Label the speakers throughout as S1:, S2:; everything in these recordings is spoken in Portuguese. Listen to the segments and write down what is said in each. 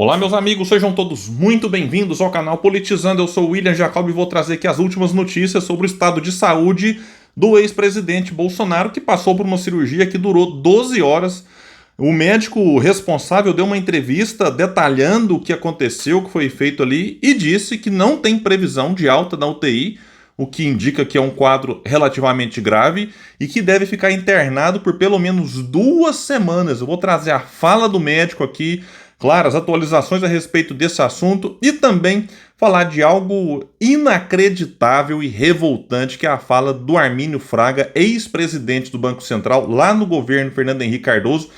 S1: Olá, meus amigos, sejam todos muito bem-vindos ao canal Politizando. Eu sou o William Jacob e vou trazer aqui as últimas notícias sobre o estado de saúde do ex-presidente Bolsonaro, que passou por uma cirurgia que durou 12 horas. O médico responsável deu uma entrevista detalhando o que aconteceu, o que foi feito ali, e disse que não tem previsão de alta na UTI, o que indica que é um quadro relativamente grave e que deve ficar internado por pelo menos 2 semanas. Eu vou trazer a fala do médico aqui, claro, as atualizações a respeito desse assunto e também falar de algo inacreditável e revoltante, que é a fala do Armínio Fraga, ex-presidente do Banco Central, lá no governo Fernando Henrique Cardoso.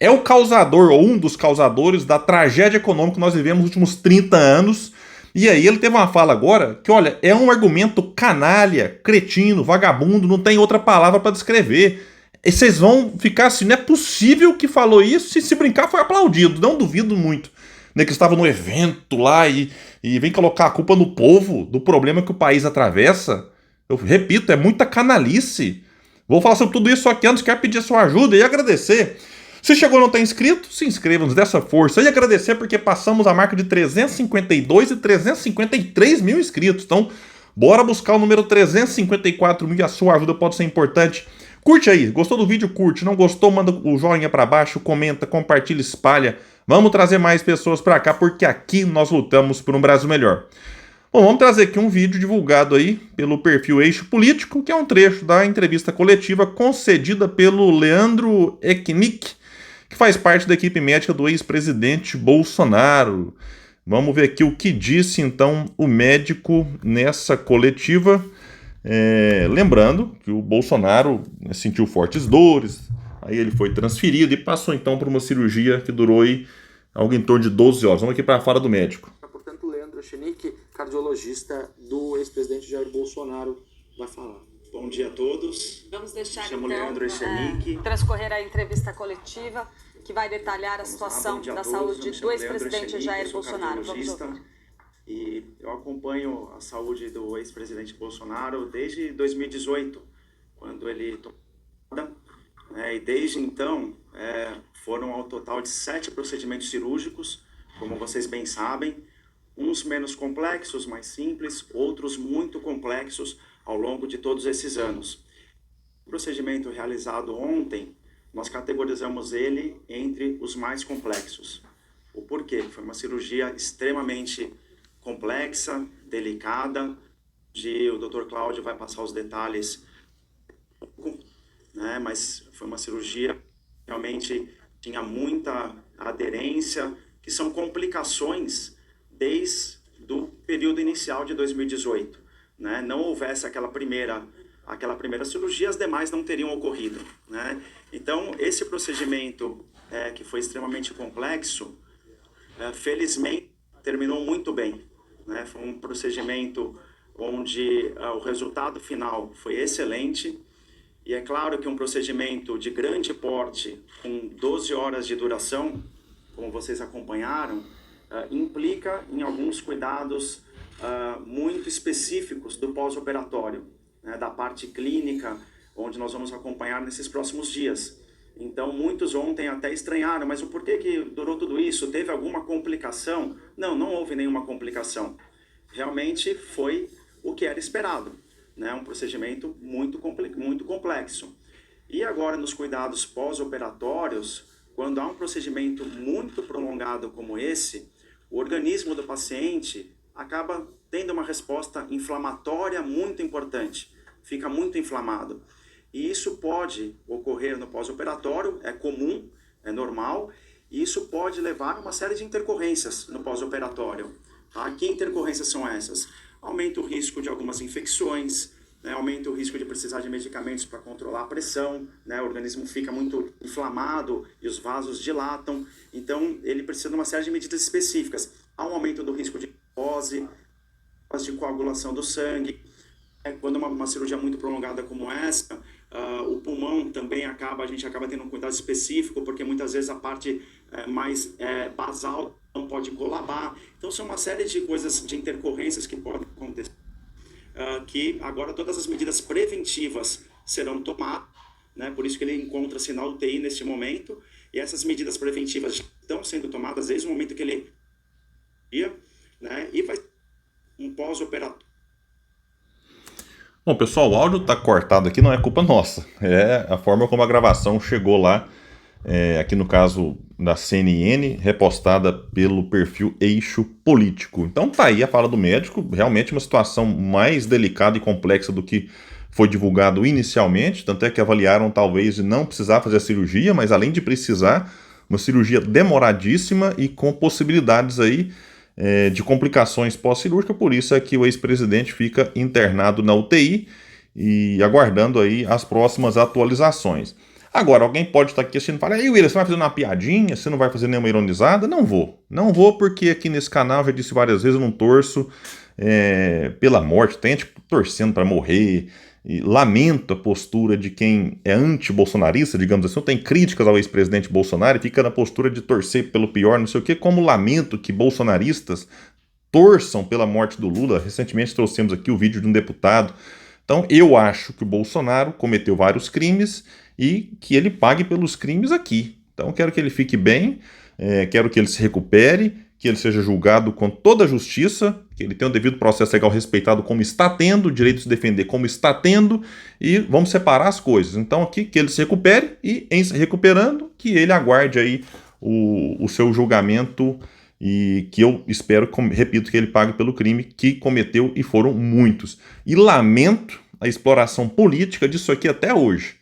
S1: É o causador, ou um dos causadores, da tragédia econômica que nós vivemos nos últimos 30 anos. E aí ele teve uma fala agora que, olha, é um argumento canalha, cretino, vagabundo, não tem outra palavra para descrever. E vocês vão ficar assim, não é possível que falou isso, se brincar foi aplaudido, não duvido muito. Né, que estava no evento lá e vem colocar a culpa no povo do problema que o país atravessa. Eu repito, é muita canalice. Vou falar sobre tudo isso, só que antes quero pedir a sua ajuda e agradecer. Se chegou e não está inscrito, se inscreva, nos dê essa força. E agradecer porque passamos a marca de 352 e 353 mil inscritos. Então, bora buscar o número 354 mil e a sua ajuda pode ser importante. Curte aí, gostou do vídeo? Curte. Não gostou? Manda o joinha para baixo, comenta, compartilha, espalha. Vamos trazer mais pessoas para cá porque aqui nós lutamos por um Brasil melhor. Bom, vamos trazer aqui um vídeo divulgado aí pelo perfil Eixo Político, que é um trecho da entrevista coletiva concedida pelo Leandro Eknik, que faz parte da equipe médica do ex-presidente Bolsonaro. Vamos ver aqui o que disse, então, o médico nessa coletiva. Lembrando que o Bolsonaro sentiu fortes dores, aí ele foi transferido e passou, então, por uma cirurgia que durou aí algo em torno de 12 horas. Vamos aqui para a fala do médico.
S2: Portanto, Leandro Eknik, cardiologista do ex-presidente Jair Bolsonaro, vai falar.
S3: Bom dia a todos.
S4: Vamos deixar,
S3: Chamo
S4: então,
S3: Leandro Eknik.
S4: transcorrer a entrevista coletiva que vai detalhar a situação da saúde do ex-presidente Jair Bolsonaro. Vamos ouvir.
S3: E eu acompanho a saúde do ex-presidente Bolsonaro desde 2018, quando ele tomou, e desde então foram ao total de 7 procedimentos cirúrgicos, como vocês bem sabem, uns menos complexos, mais simples, outros muito complexos ao longo de todos esses anos. O procedimento realizado ontem, nós categorizamos ele entre os mais complexos. O porquê? Foi uma cirurgia extremamente complexa, delicada, o Dr. Cláudio vai passar os detalhes, mas foi uma cirurgia que realmente tinha muita aderência, que são complicações desde o período inicial de 2018. Não houvesse aquela primeira cirurgia, as demais não teriam ocorrido. Então, esse procedimento, que foi extremamente complexo, felizmente terminou muito bem. Foi um procedimento onde o resultado final foi excelente. E é claro que um procedimento de grande porte, com 12 horas de duração, como vocês acompanharam, implica em alguns cuidados muito específicos do pós-operatório, da parte clínica, onde nós vamos acompanhar nesses próximos dias. Então, muitos ontem até estranharam, mas o porquê que durou tudo isso? Teve alguma complicação? Não, não houve nenhuma complicação. Realmente foi o que era esperado, um procedimento muito complexo. E agora, nos cuidados pós-operatórios, quando há um procedimento muito prolongado como esse, o organismo do paciente acaba tendo uma resposta inflamatória muito importante, fica muito inflamado. E isso pode ocorrer no pós-operatório, é comum, é normal, e isso pode levar a uma série de intercorrências no pós-operatório. Que intercorrências são essas? Aumenta o risco de algumas infecções, aumenta o risco de precisar de medicamentos para controlar a pressão, o organismo fica muito inflamado e os vasos dilatam, então ele precisa de uma série de medidas específicas. Há um aumento do risco de glicose, de coagulação do sangue. Quando uma cirurgia muito prolongada como essa, o pulmão também a gente acaba tendo um cuidado específico, porque muitas vezes a parte mais basal não pode colabar. Então são uma série de coisas, de intercorrências que podem acontecer, que agora todas as medidas preventivas serão tomadas, por isso que ele encontra-se na UTI neste momento, e essas medidas preventivas estão sendo tomadas desde o momento que ele né, e vai um pós-operatório.
S1: Bom, pessoal, o áudio tá cortado aqui, não é culpa nossa. É a forma como a gravação chegou lá, aqui no caso da CNN, repostada pelo perfil Eixo Político. Então tá aí a fala do médico, realmente uma situação mais delicada e complexa do que foi divulgado inicialmente, tanto é que avaliaram talvez de não precisar fazer a cirurgia, mas além de precisar, uma cirurgia demoradíssima e com possibilidades aí de complicações pós-cirúrgicas, por isso é que o ex-presidente fica internado na UTI e aguardando aí as próximas atualizações. Agora, alguém pode estar aqui assistindo e falar: "Ei, William, você vai fazer uma piadinha? Você não vai fazer nenhuma ironizada?" Não vou porque aqui nesse canal, já disse várias vezes, eu não torço pela morte, tem tipo torcendo para morrer. E lamento a postura de quem é anti-bolsonarista, digamos assim, tem críticas ao ex-presidente Bolsonaro e fica na postura de torcer pelo pior, não sei o quê, como lamento que bolsonaristas torçam pela morte do Lula. Recentemente trouxemos aqui o vídeo de um deputado. Então eu acho que o Bolsonaro cometeu vários crimes e que ele pague pelos crimes aqui. Então quero que ele fique bem, quero que ele se recupere, que ele seja julgado com toda a justiça, que ele tenha o devido processo legal respeitado como está tendo, o direito de se defender como está tendo, e vamos separar as coisas. Então aqui, que ele se recupere e, em se recuperando, que ele aguarde aí o seu julgamento e que eu espero, repito, que ele pague pelo crime que cometeu e foram muitos. E lamento a exploração política disso aqui até hoje.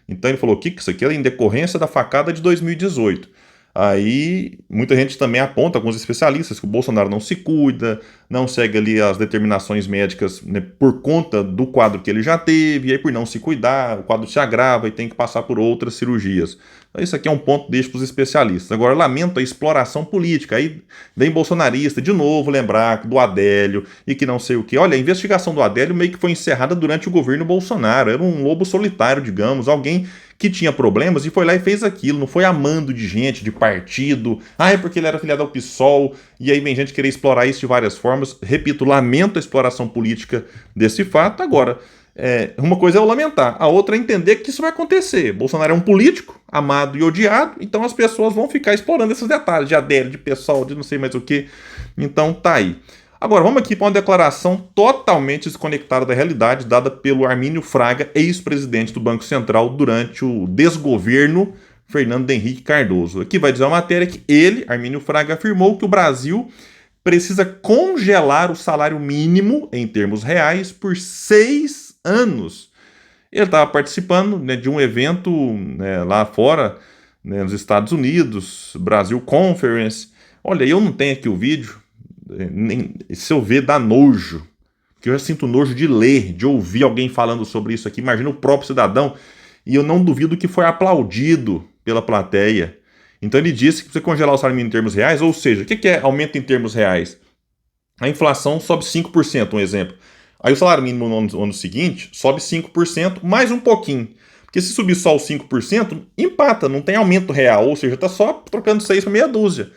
S1: Então ele falou que isso aqui era em decorrência da facada de 2018. Aí muita gente também aponta, alguns especialistas, que o Bolsonaro não se cuida, não segue ali as determinações médicas, né, por conta do quadro que ele já teve, e aí por não se cuidar, o quadro se agrava e tem que passar por outras cirurgias. Então isso aqui é um ponto deixo para os especialistas. Agora, lamento a exploração política, aí vem bolsonarista de novo lembrar do Adélio e que não sei o que. Olha, a investigação do Adélio meio que foi encerrada durante o governo Bolsonaro, era um lobo solitário, digamos, alguém que tinha problemas e foi lá e fez aquilo, não foi amando de gente, de partido, é porque ele era filiado ao PSOL, e aí vem gente querer explorar isso de várias formas. Repito, lamento a exploração política desse fato. Agora, uma coisa é eu lamentar, a outra é entender que isso vai acontecer. Bolsonaro é um político, amado e odiado, então as pessoas vão ficar explorando esses detalhes de Adélio, de PSOL, de não sei mais o que. Então tá aí. Agora, vamos aqui para uma declaração totalmente desconectada da realidade, dada pelo Armínio Fraga, ex-presidente do Banco Central, durante o desgoverno Fernando Henrique Cardoso. Aqui vai dizer uma matéria que ele, Armínio Fraga, afirmou que o Brasil precisa congelar o salário mínimo, em termos reais, por 6 anos. Ele estava participando, né, de um evento, né, lá fora, né, nos Estados Unidos, Brasil Conference. Olha, eu não tenho aqui o vídeo. Se eu ver, dá nojo, porque eu já sinto nojo de ler, de ouvir alguém falando sobre isso aqui. Imagina o próprio cidadão, e eu não duvido que foi aplaudido pela plateia. Então ele disse que você congelar o salário mínimo em termos reais, ou seja, o que é aumento em termos reais? A inflação sobe 5%, um exemplo. Aí o salário mínimo no ano seguinte sobe 5%, mais um pouquinho. Porque se subir só os 5%, empata, não tem aumento real, ou seja, está só trocando 6 para meia dúzia.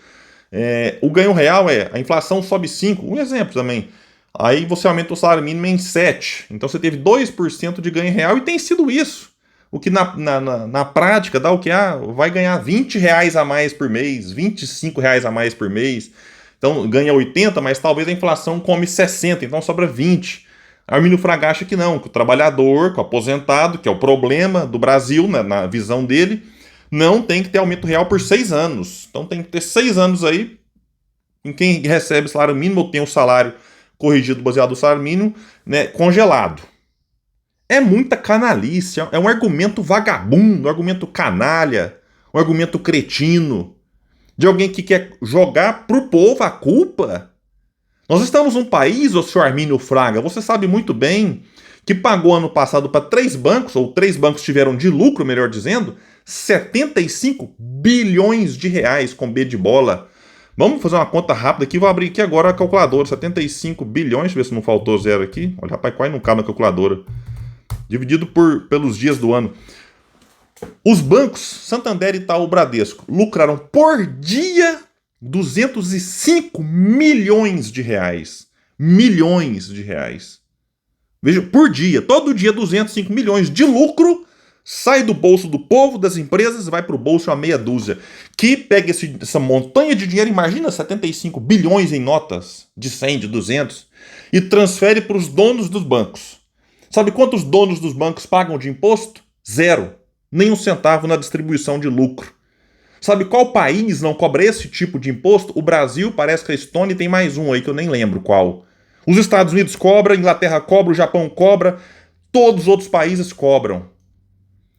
S1: O ganho real a inflação sobe 5%, um exemplo também. Aí você aumenta o salário mínimo em 7%, então você teve 2% de ganho real e tem sido isso. O que na prática dá o que? Vai ganhar R$20 a mais por mês, R$25 a mais por mês. Então ganha 80, mas talvez a inflação come 60, então sobra 20. Armínio Fraga acha que não, que o trabalhador, que o aposentado, que é o problema do Brasil, na visão dele, não tem que ter aumento real por 6 anos. Então tem que ter 6 anos aí em quem recebe salário mínimo ou tem o salário corrigido baseado no salário mínimo, né, congelado. É muita canalice, é um argumento vagabundo, um argumento canalha, um argumento cretino, de alguém que quer jogar pro povo a culpa. Nós estamos num país, ô senhor Armínio Fraga, você sabe muito bem, que pagou ano passado para 3 bancos, ou 3 bancos tiveram de lucro, melhor dizendo, 75 bilhões de reais com B de bola. Vamos fazer uma conta rápida aqui, vou abrir aqui agora a calculadora, 75 bilhões, deixa eu ver se não faltou zero aqui. Olha, rapaz, quase não cabe na calculadora. Dividido pelos dias do ano. Os bancos, Santander, Itaú, Bradesco, lucraram por dia 205 milhões de reais. Milhões de reais. Veja, por dia, todo dia 205 milhões de lucro sai do bolso do povo, das empresas, e vai para o bolso uma meia dúzia. Que pega essa montanha de dinheiro, imagina 75 bilhões em notas de 100, de 200, e transfere para os donos dos bancos. Sabe quantos donos dos bancos pagam de imposto? 0. Nem um centavo na distribuição de lucro. Sabe qual país não cobra esse tipo de imposto? O Brasil, parece que a Estônia tem mais um aí que eu nem lembro qual. Os Estados Unidos cobram, a Inglaterra cobra, o Japão cobra, todos os outros países cobram.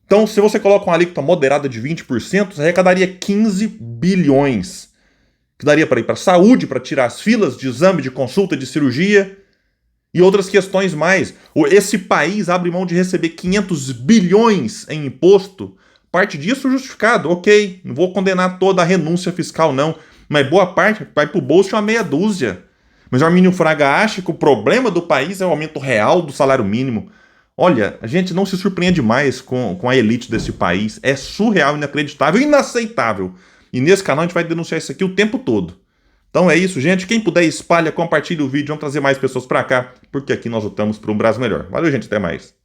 S1: Então, se você coloca uma alíquota moderada de 20%, você arrecadaria 15 bilhões. Que daria para ir para a saúde, para tirar as filas de exame, de consulta, de cirurgia e outras questões mais. Esse país abre mão de receber 500 bilhões em imposto. Parte disso justificado, ok. Não vou condenar toda a renúncia fiscal, não. Mas boa parte vai para o bolso de uma meia dúzia. Mas o Armínio Fraga acha que o problema do país é o aumento real do salário mínimo. Olha, a gente não se surpreende mais com a elite desse país. É surreal, inacreditável, inaceitável. E nesse canal a gente vai denunciar isso aqui o tempo todo. Então é isso, gente. Quem puder, espalha, compartilha o vídeo. Vamos trazer mais pessoas pra cá, porque aqui nós lutamos por um Brasil melhor. Valeu, gente. Até mais.